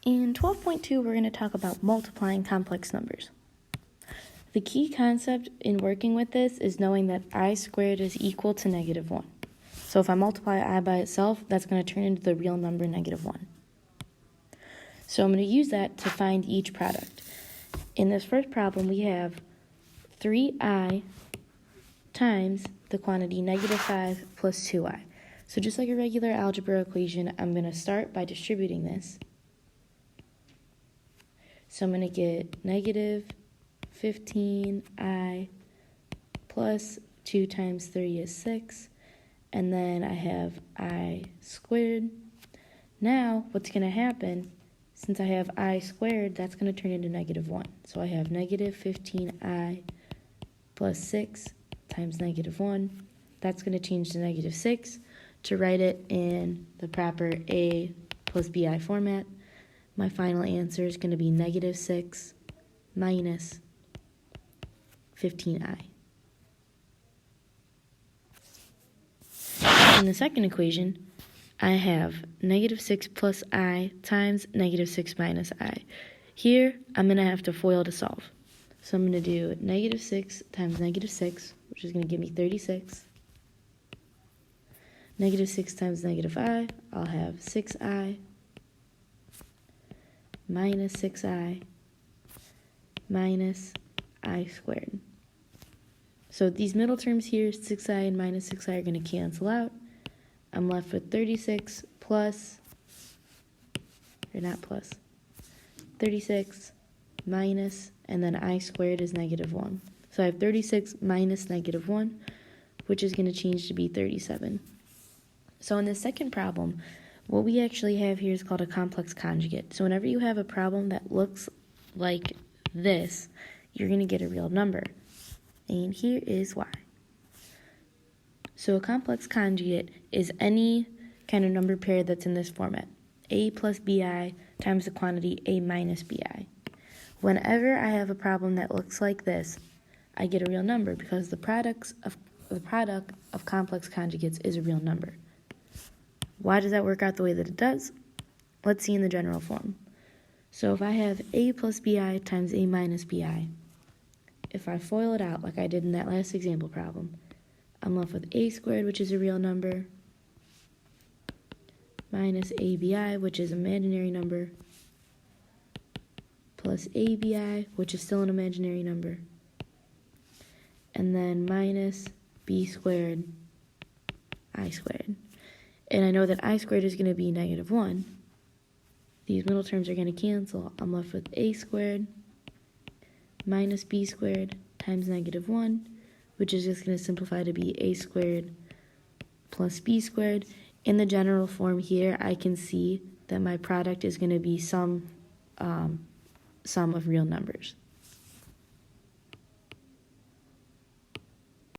In 12.2, we're going to talk about multiplying complex numbers. The key concept in working with this is knowing that I squared is equal to negative 1. So if I multiply I by itself, that's going to turn into the real number negative 1. So I'm going to use that to find each product. In this first problem, we have 3i times the quantity negative 5 plus 2i. So just like a regular algebra equation, I'm going to start by distributing this. So I'm going to get negative 15i plus 2 times 3 is 6. And then I have I squared. Now what's going to happen, since I have I squared, that's going to turn into negative 1. So I have negative 15i plus 6 times negative 1. That's going to change to negative 6 to write it in the proper a plus bi format. My final answer is going to be negative 6 minus 15i. In the second equation, I have negative 6 plus I times negative 6 minus I. Here, I'm going to have to FOIL to solve. So I'm going to do negative 6 times negative 6, which is going to give me 36. Negative 6 times negative I, I'll have 6i minus 6i minus I squared. So these middle terms here, 6i and minus 6i, are going to cancel out. I'm left with 36 plus, or not plus, 36 minus, and then I squared is negative 1. So I have 36 minus negative 1, which is going to change to be 37. So in this second problem, what we actually have here is called a complex conjugate. So whenever you have a problem that looks like this, you're going to get a real number. And here is why. So a complex conjugate is any kind of number pair that's in this format. A plus bi times the quantity a minus bi. Whenever I have a problem that looks like this, I get a real number because the product of complex conjugates is a real number. Why does that work out the way that it does? Let's see in the general form. So if I have a plus bi times a minus bi, if I FOIL it out like I did in that last example problem, I'm left with a squared, which is a real number, minus abi, which is an imaginary number, plus abi, which is still an imaginary number, and then minus b squared, I squared. And I know that I squared is going to be negative 1. These middle terms are going to cancel. I'm left with a squared minus b squared times negative 1, which is just going to simplify to be a squared plus b squared. In the general form here, I can see that my product is going to be sum of real numbers.